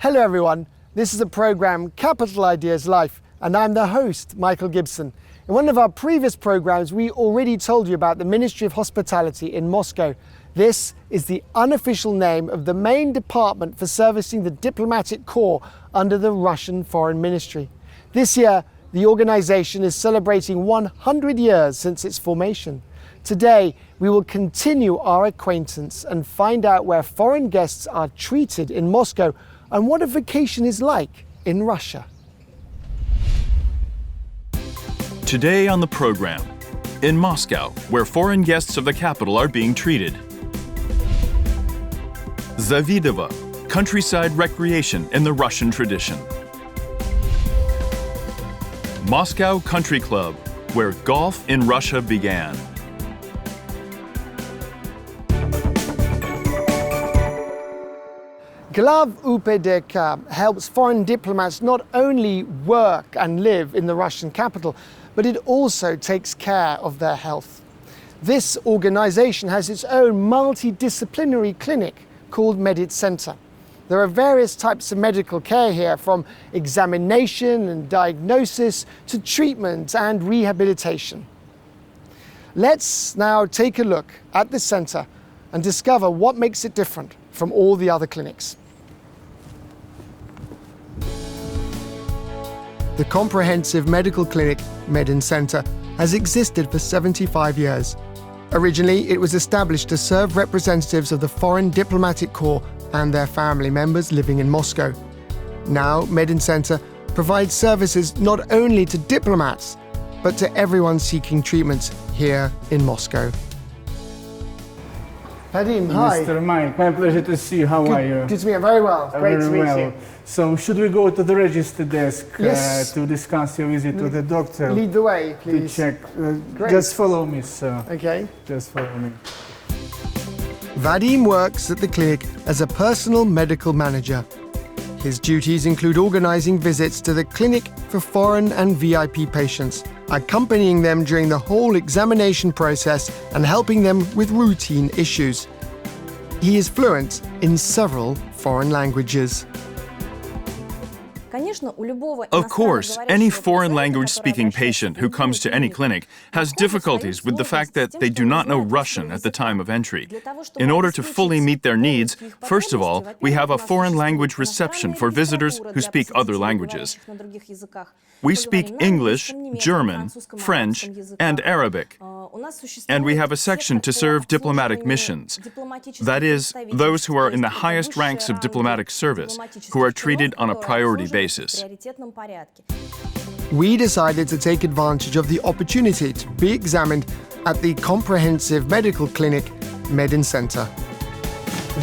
Hello everyone, this is a program Capital Ideas Life and I'm the host, Michael Gibson. In one of our previous programs we already told you about the Ministry of Hospitality in Moscow. This is the unofficial name of the main department for servicing the diplomatic corps under the Russian Foreign Ministry. This year the organization is celebrating 100 years since its formation. Today, we will continue our acquaintance and find out where foreign guests are treated in Moscow and what a vacation is like in Russia. Today on the program, in Moscow, where foreign guests of the capital are being treated. Zavidovo, countryside recreation in the Russian tradition. Moscow Country Club, where golf in Russia began. Glav UPDK helps foreign diplomats not only work and live in the Russian capital, but it also takes care of their health. This organization has its own multidisciplinary clinic called Medit Center. There are various types of medical care here, from examination and diagnosis to treatment and rehabilitation. Let's now take a look at the center and discover what makes it different from all the other clinics. The comprehensive medical clinic, Medin Center, has existed for 75 years. Originally, it was established to serve representatives of the foreign diplomatic corps and their family members living in Moscow. Now, Medin Center provides services not only to diplomats, but to everyone seeking treatment here in Moscow. Vadim, hi. Mr. Mike, my pleasure to see you. How are you? Good to meet you. Very well. Great to meet you. So, should we go to the register desk Yes. to discuss your visit to the doctor? Lead the way, please. To check. Great. Just follow me, sir. Okay. Just follow me. Vadim works at the clinic as a personal medical manager. His duties include organizing visits to the clinic for foreign and VIP patients, accompanying them during the whole examination process and helping them with routine issues. He is fluent in several foreign languages. Of course, any foreign language-speaking patient who comes to any clinic has difficulties with the fact that they do not know Russian at the time of entry. In order to fully meet their needs, first of all, we have a foreign language reception for visitors who speak other languages. We speak English, German, French, and Arabic. And we have a section to serve diplomatic missions. That is, those who are in the highest ranks of diplomatic service, who are treated on a priority basis. We decided to take advantage of the opportunity to be examined at the comprehensive medical clinic Medin Center.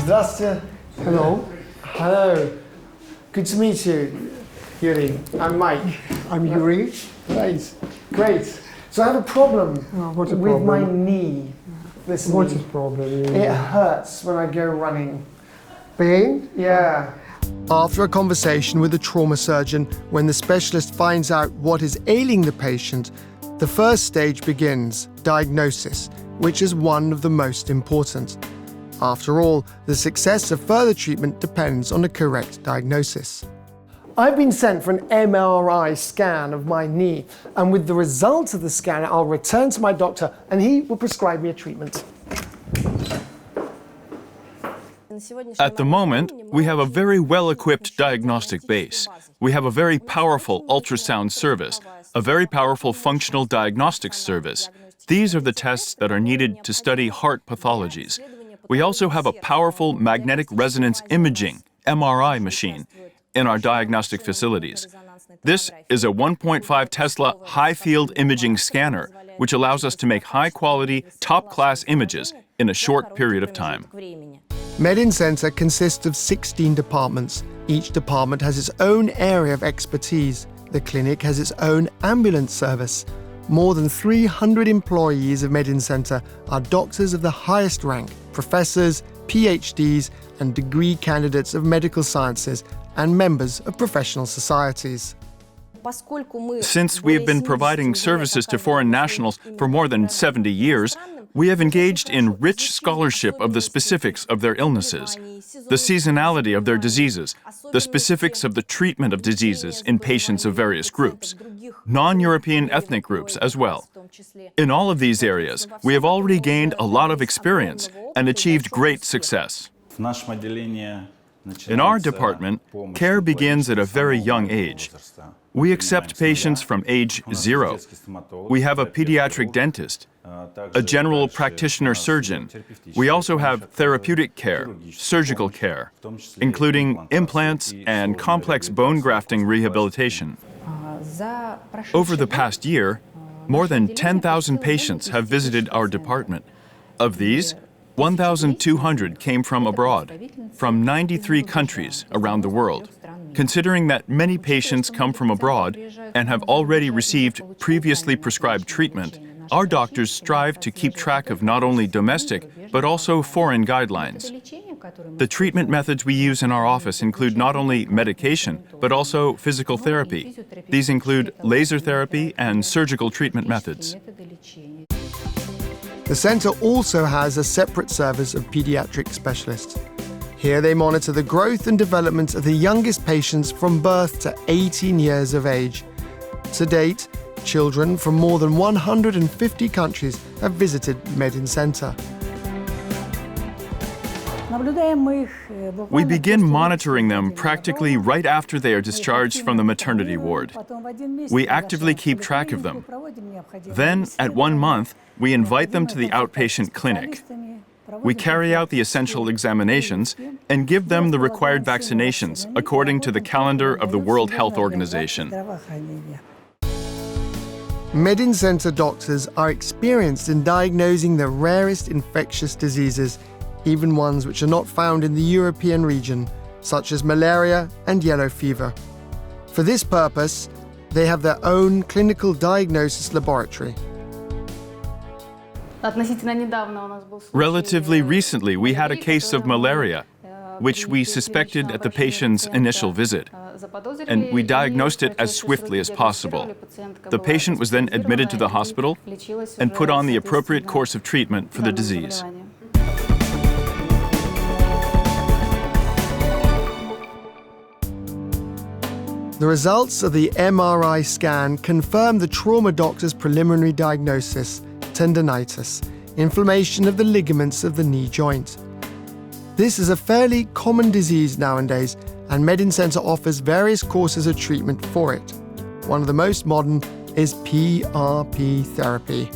Здравствуйте. Hello. Hello. Good to meet you, Yuri. I'm Mike. I'm Yuri. Great. Great. So I have a problem What's the with problem? my knee. This What's knee. the problem? It hurts when I go running. Pain? Yeah. After a conversation with a trauma surgeon, when the specialist finds out what is ailing the patient, the first stage begins, diagnosis, which is one of the most important. After all, the success of further treatment depends on a correct diagnosis. I've been sent for an MRI scan of my knee, and with the results of the scan, I'll return to my doctor and he will prescribe me a treatment. At the moment, we have a very well-equipped diagnostic base. We have a very powerful ultrasound service, a very powerful functional diagnostics service. These are the tests that are needed to study heart pathologies. We also have a powerful magnetic resonance imaging, MRI machine, in our diagnostic facilities. This is a 1.5 Tesla high-field imaging scanner, which allows us to make high-quality, top-class images in a short period of time. Medin Center consists of 16 departments. Each department has its own area of expertise. The clinic has its own ambulance service. More than 300 employees of Medin Center are doctors of the highest rank, professors, PhDs, and degree candidates of medical sciences, and members of professional societies. Since we have been providing services to foreign nationals for more than 70 years, we have engaged in rich scholarship of the specifics of their illnesses, the seasonality of their diseases, the specifics of the treatment of diseases in patients of various groups, non-European ethnic groups as well. In all of these areas, we have already gained a lot of experience and achieved great success. In our department, care begins at a very young age. We accept patients from age 0. We have a pediatric dentist, a general practitioner surgeon. We also have therapeutic care, surgical care, including implants and complex bone grafting rehabilitation. Over the past year, more than 10,000 patients have visited our department. Of these, 1,200 came from abroad, from 93 countries around the world. Considering that many patients come from abroad and have already received previously prescribed treatment, our doctors strive to keep track of not only domestic, but also foreign guidelines. The treatment methods we use in our office include not only medication, but also physical therapy. These include laser therapy and surgical treatment methods. The center also has a separate service of pediatric specialists. Here they monitor the growth and development of the youngest patients from birth to 18 years of age. To date, children from more than 150 countries have visited Medin Center. We begin monitoring them practically right after they are discharged from the maternity ward. We actively keep track of them. Then, at 1 month, we invite them to the outpatient clinic. We carry out the essential examinations and give them the required vaccinations according to the calendar of the World Health Organization. Medin Center doctors are experienced in diagnosing the rarest infectious diseases, even ones which are not found in the European region, such as malaria and yellow fever. For this purpose, they have their own clinical diagnosis laboratory. Relatively recently, we had a case of malaria, which we suspected at the patient's initial visit, and we diagnosed it as swiftly as possible. The patient was then admitted to the hospital and put on the appropriate course of treatment for the disease. The results of the MRI scan confirm the trauma doctor's preliminary diagnosis: tendinitis, inflammation of the ligaments of the knee joint. This is a fairly common disease nowadays, and Medin Center offers various courses of treatment for it. One of the most modern is PRP therapy.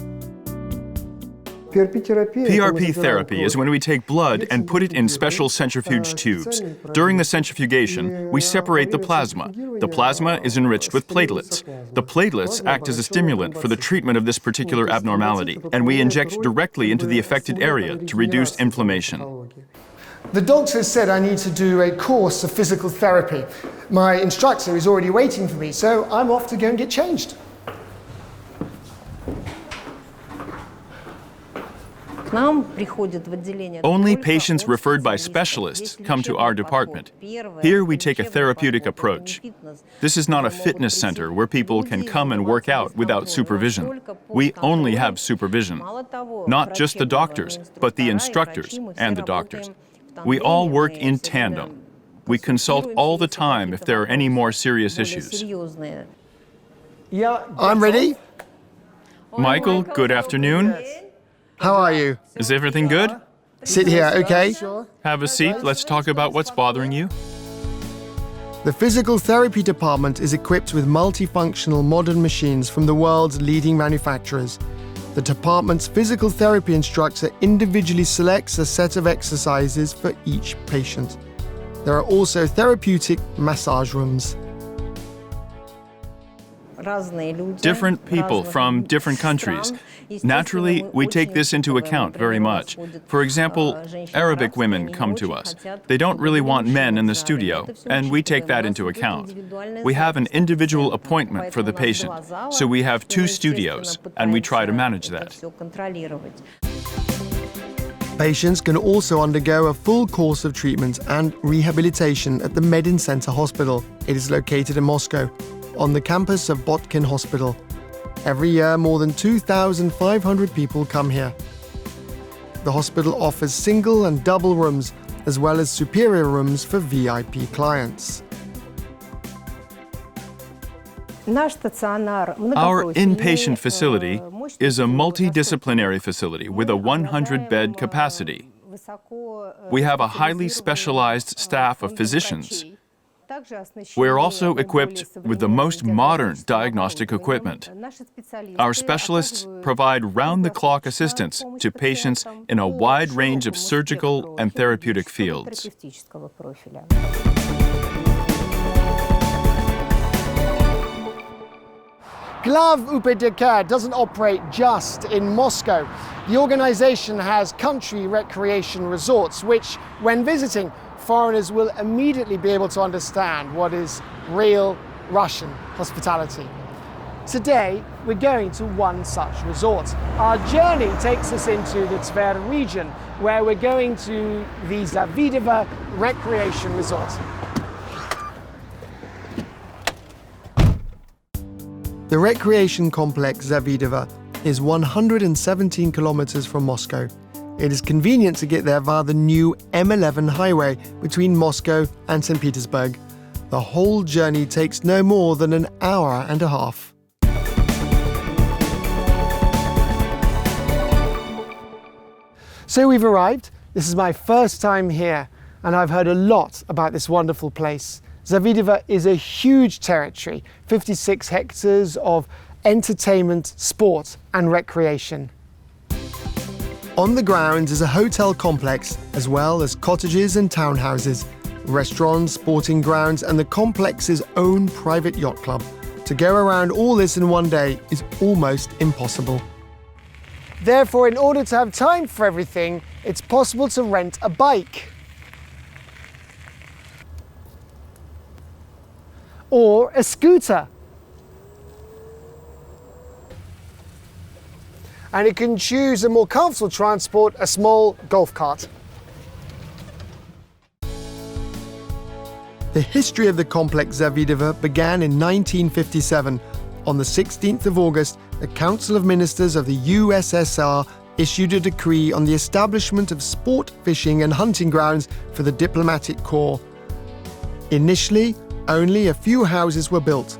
PRP therapy is when we take blood and put it in special centrifuge tubes. During the centrifugation, we separate the plasma. The plasma is enriched with platelets. The platelets act as a stimulant for the treatment of this particular abnormality, and we inject directly into the affected area to reduce inflammation. The doctor said I need to do a course of physical therapy. My instructor is already waiting for me, so I'm off to go and get changed. Only patients referred by specialists come to our department. Here we take a therapeutic approach. This is not a fitness center where people can come and work out without supervision. We only have supervision. Not just the doctors, but the instructors and the doctors. We all work in tandem. We consult all the time if there are any more serious issues. I'm ready. Michael, good afternoon. How are you? Is everything good? Sit here, okay? Have a seat. Let's talk about what's bothering you. The physical therapy department is equipped with multifunctional modern machines from the world's leading manufacturers. The department's physical therapy instructor individually selects a set of exercises for each patient. There are also therapeutic massage rooms. Different people from different countries. Naturally, we take this into account very much. For example, Arabic women come to us. They don't really want men in the studio, and we take that into account. We have an individual appointment for the patient, so we have 2 studios, and we try to manage that. Patients can also undergo a full course of treatment and rehabilitation at the Medin Center Hospital. It is located in Moscow. on the campus of Botkin Hospital. Every year, more than 2,500 people come here. The hospital offers single and double rooms, as well as superior rooms for VIP clients. Our inpatient facility is a multidisciplinary facility with a 100-bed capacity. We have a highly specialized staff of physicians. We're also equipped with the most modern diagnostic equipment. Our specialists provide round-the-clock assistance to patients in a wide range of surgical and therapeutic fields. Glav UPDK doesn't operate just in Moscow. The organization has country recreation resorts, which, when visiting, foreigners will immediately be able to understand what is real Russian hospitality. Today, we're going to one such resort. Our journey takes us into the Tver region, where we're going to the Zavidovo recreation resort. The recreation complex Zavidovo is 117 kilometers from Moscow. It is convenient to get there via the new M11 highway between Moscow and St. Petersburg. The whole journey takes no more than an hour and a half. So we've arrived. This is my first time here, and I've heard a lot about this wonderful place. Zavidovo is a huge territory, 56 hectares of entertainment, sport and recreation. On the grounds is a hotel complex, as well as cottages and townhouses, restaurants, sporting grounds and the complex's own private yacht club. To go around all this in one day is almost impossible. Therefore, in order to have time for everything, it's possible to rent a bike. Or a scooter. And you can choose a more comfortable transport, a small golf cart. The history of the complex Zavidovo began in 1957. On the 16th of August, the Council of Ministers of the USSR issued a decree on the establishment of sport fishing and hunting grounds for the diplomatic corps. Initially, only a few houses were built.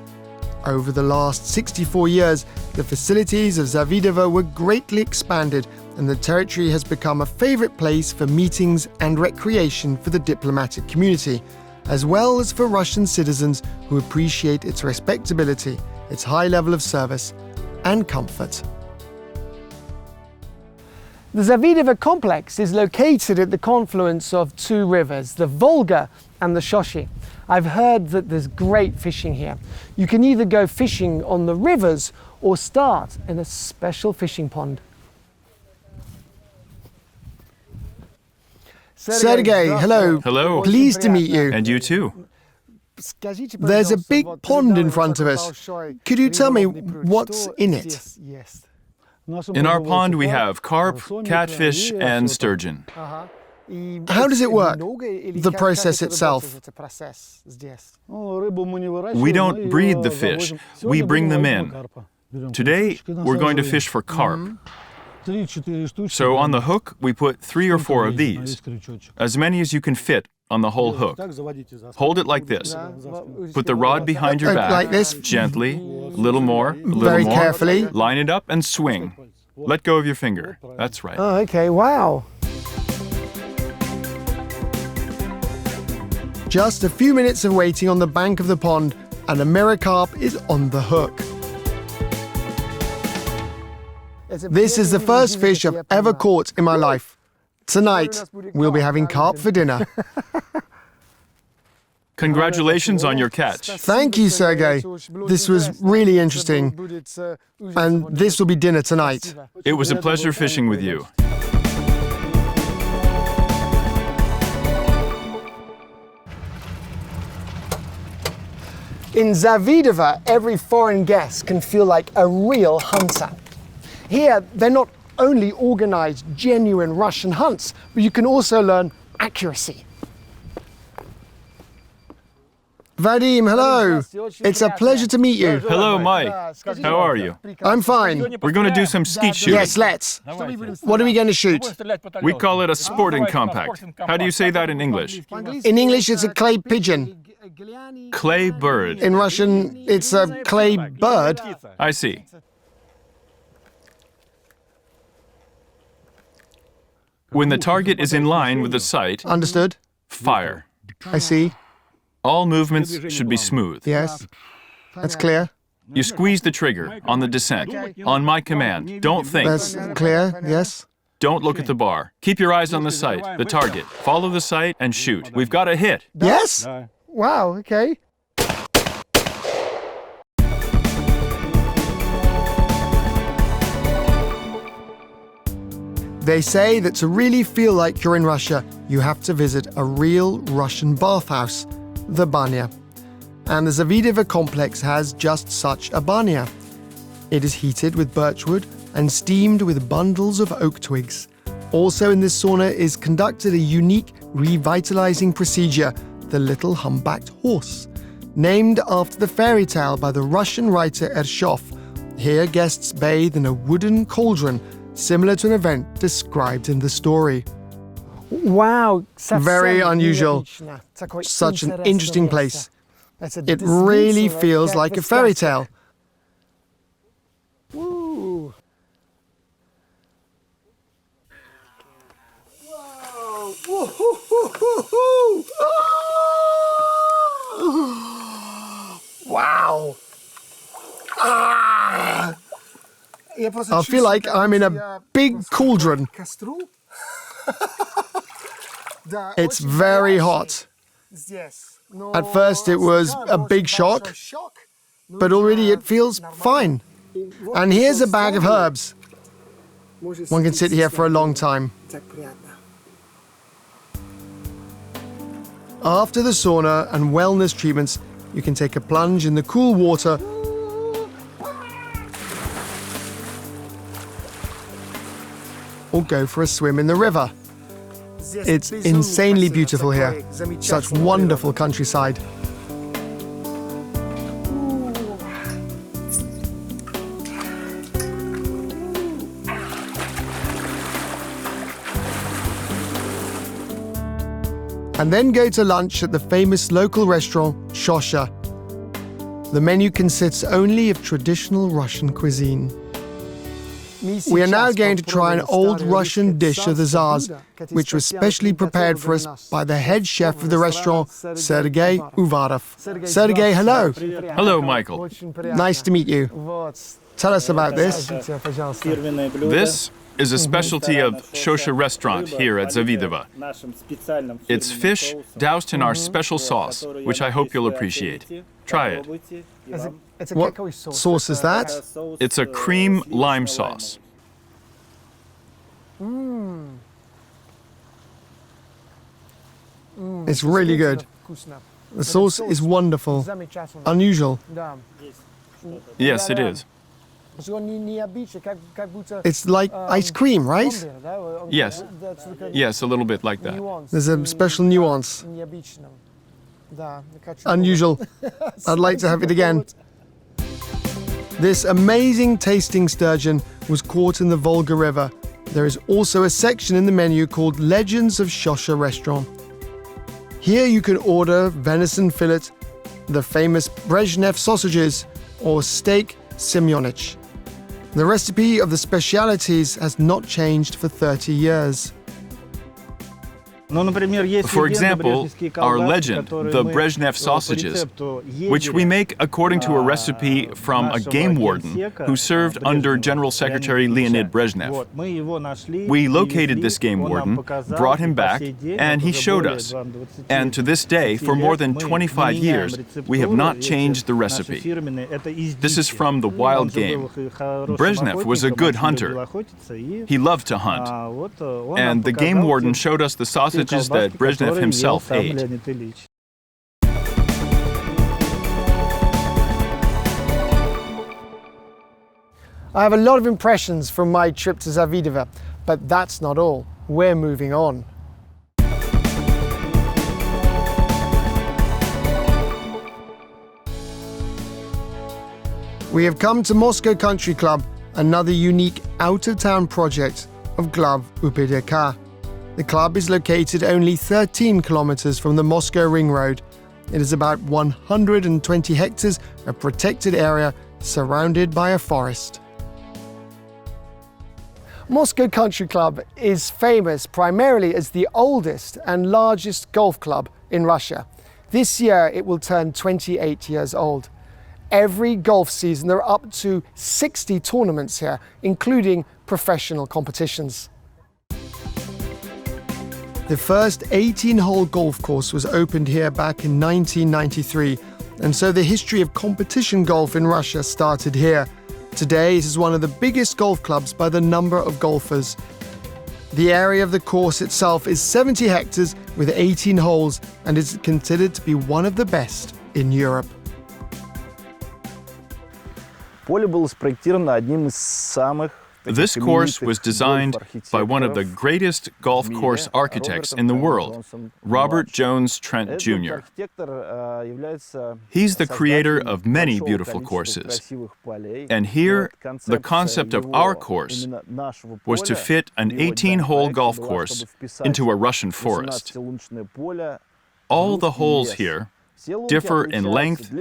Over the last 64 years, the facilities of Zavidovo were greatly expanded, and the territory has become a favorite place for meetings and recreation for the diplomatic community, as well as for Russian citizens who appreciate its respectability, its high level of service, and comfort. The Zavidovo complex is located at the confluence of two rivers, the Volga and the Shosha. I've heard that there's great fishing here. You can either go fishing on the rivers or start in a special fishing pond. Sergey, hello. Hello. Pleased to meet you. And you too. There's a big pond in front of us. Could you tell me what's in it? In our pond we have carp, catfish, and sturgeon. How does it work? The process itself? We don't breed the fish, we bring them in. Today, we're going to fish for carp. So on the hook, we put 3 or 4 of these, as many as you can fit on the whole hook. Hold it like this. Put the rod behind your back. Like this? Gently, a little more, a little Very more. carefully. Line it up and swing. Let go of your finger. That's right. Oh, okay, wow. Just a few minutes of waiting on the bank of the pond, and a mirror carp is on the hook. This is the first fish I've ever caught in my life. Tonight, we'll be having carp for dinner. Congratulations on your catch. Thank you, Sergey. This was really interesting. And this will be dinner tonight. It was a pleasure fishing with you. In Zavidovo, every foreign guest can feel like a real hunter. Here, they're not only organized, genuine Russian hunts, but you can also learn accuracy. Vadim, hello. It's a pleasure to meet you. Hello, Mike. How are you? I'm fine. We're going to do some skeet shooting. Yes, let's. What are we going to shoot? We call it a sporting compact. How do you say that in English? In English, it's a clay pigeon. Clay bird. In Russian, it's a clay bird. I see. When the target is in line with the sight, Understood? fire. I see. All movements should be smooth. Yes. That's clear. You squeeze the trigger on the descent. On my command. Don't think. That's clear. Yes. Don't look at the bar. Keep your eyes on the sight, the target. Follow the sight and shoot. We've got a hit. Yes? Wow, okay. They say that to really feel like you're in Russia, you have to visit a real Russian bathhouse, the banya. And the Zavidovo complex has just such a banya. It is heated with birchwood and steamed with bundles of oak twigs. Also in this sauna is conducted a unique revitalizing procedure, the little humpbacked horse, named after the fairy tale by the Russian writer Ershov. Here guests bathe in a wooden cauldron similar to an event described in the story. Wow, very unusual. Such an interesting place. It really feels like a fairy tale. Woo. Whoa. Oh. Wow. Ah. I feel like I'm in a big cauldron. It's very hot. At first it was a big shock, but already it feels fine. And here's a bag of herbs. One can sit here for a long time. After the sauna and wellness treatments, you can take a plunge in the cool water or go for a swim in the river. It's insanely beautiful here. Such wonderful countryside. And then go to lunch at the famous local restaurant, Shosha. The menu consists only of traditional Russian cuisine. We are now going to try an old Russian dish of the Tsars, which was specially prepared for us by the head chef of the restaurant, Sergei Uvarov. Sergei, hello. Hello, Michael. Nice to meet you. Tell us about this. This is a specialty of Shosha restaurant here at Zavidovo. It's fish doused in our special sauce, which I hope you'll appreciate. Try it. What sauce is that? It's a cream lime sauce. It's really good. The sauce is wonderful, unusual. Yes, it is. It's like ice cream, right? Yes. Yes, a little bit like that. There's a special nuance. Unusual. I'd like to have it again. This amazing tasting sturgeon was caught in the Volga River. There is also a section in the menu called Legends of Shosha Restaurant. Here you can order venison fillet, the famous Brezhnev sausages, or steak Semyonich. The recipe of the specialities has not changed for 30 years. For example, our legend, the Brezhnev sausages, which we make according to a recipe from a game warden who served under General Secretary Leonid Brezhnev. We located this game warden, brought him back, and he showed us. And to this day, for more than 25 years, we have not changed the recipe. This is from the wild game. Brezhnev was a good hunter. He loved to hunt. And the game warden showed us the sausages that Brezhnev himself ate. I have a lot of impressions from my trip to Zavidovo, but that's not all. We're moving on. We have come to Moscow Country Club, another unique out-of-town project of Glav UPDK. The club is located only 13 kilometers from the Moscow Ring Road. It is about 120 hectares of protected area surrounded by a forest. Moscow Country Club is famous primarily as the oldest and largest golf club in Russia. This year it will turn 28 years old. Every golf season there are up to 60 tournaments here, including professional competitions. The first 18-hole golf course was opened here back in 1993, and so the history of competition golf in Russia started here. Today, it is one of the biggest golf clubs by the number of golfers. The area of the course itself is 70 hectares with 18 holes and is considered to be one of the best in Europe. Поле было спроектировано одним из самых This course was designed by one of the greatest golf course architects in the world, Robert Jones Trent Jr. He's the creator of many beautiful courses. And here, the concept of our course was to fit an 18-hole golf course into a Russian forest. All the holes here differ in length,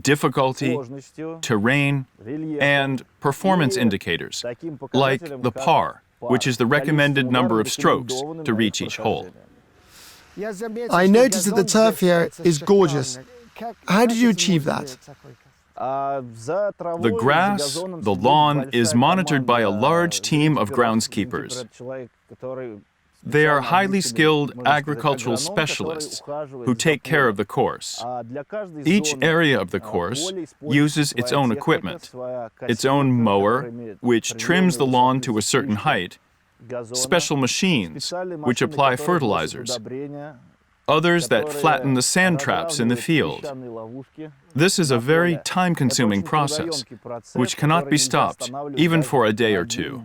difficulty, terrain, and performance indicators, like the par, which is the recommended number of strokes to reach each hole. I noticed that the turf here is gorgeous. How did you achieve that? The grass, the lawn, is monitored by a large team of groundskeepers. They are highly skilled agricultural specialists who take care of the course. Each area of the course uses its own equipment, its own mower, which trims the lawn to a certain height, special machines, which apply fertilizers, others that flatten the sand traps in the field. This is a very time-consuming process, which cannot be stopped, even for a day or two.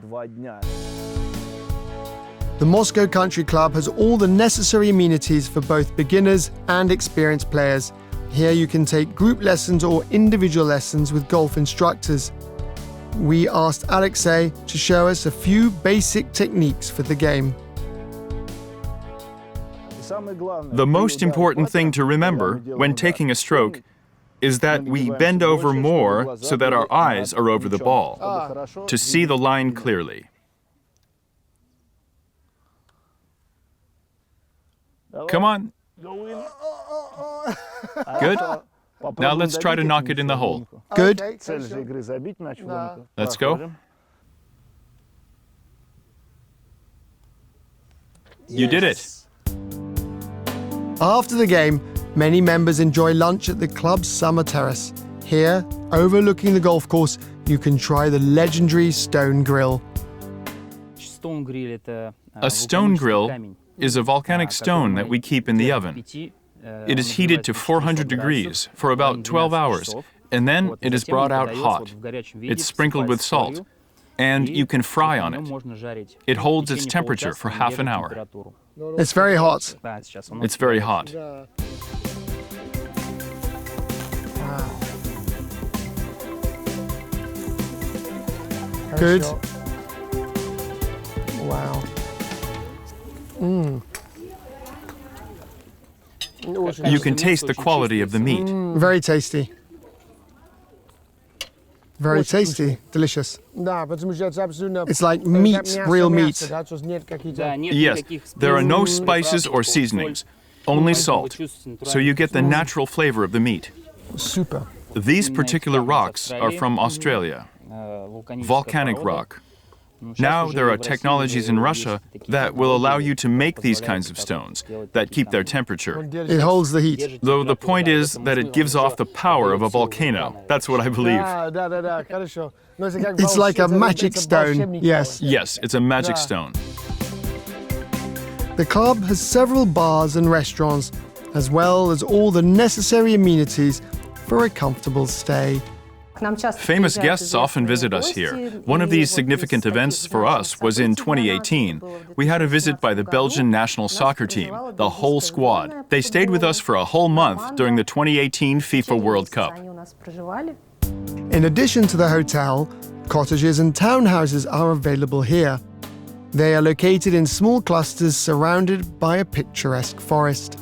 The Moscow Country Club has all the necessary amenities for both beginners and experienced players. Here you can take group lessons or individual lessons with golf instructors. We asked Alexei to show us a few basic techniques for the game. The most important thing to remember when taking a stroke is that we bend over more so that our eyes are over the ball, to see the line clearly. Come on. Good. Now let's try to knock it in the hole. Good. Let's go. You did it. After the game, many members enjoy lunch at the club's summer terrace. Here, overlooking the golf course, you can try the legendary stone grill. A stone grill is a volcanic stone that we keep in the oven. It is heated to 400 degrees for about 12 hours, and then it is brought out hot. It's sprinkled with salt, and you can fry on it. It holds its temperature for half an hour. It's very hot. It's very hot. Good. Wow. You can taste the quality of the meat. Very tasty. Very tasty. Delicious. It's like meat, real meat. Yes, there are no spices or seasonings, only salt, so you get the natural flavor of the meat. Super. These particular rocks are from Australia, volcanic rock. Now there are technologies in Russia that will allow you to make these kinds of stones that keep their temperature. It holds the heat. Though the point is that it gives off the power of a volcano. That's what I believe. It's like a magic stone. Yes. Yes, it's a magic stone. The club has several bars and restaurants, as well as all the necessary amenities for a comfortable stay. Famous guests often visit us here. One of these significant events for us was in 2018. We had a visit by the Belgian national soccer team, the whole squad. They stayed with us for a whole month during the 2018 FIFA World Cup. In addition to the hotel, cottages and townhouses are available here. They are located in small clusters surrounded by a picturesque forest.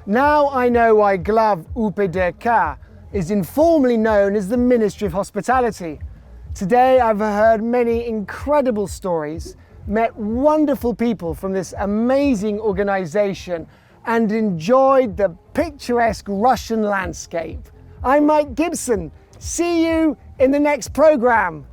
Now I know why Glav UPDK is informally known as the Ministry of Hospitality. Today I've heard many incredible stories, met wonderful people from this amazing organization, and enjoyed the picturesque Russian landscape. I'm Mike Gibson. See you in the next program.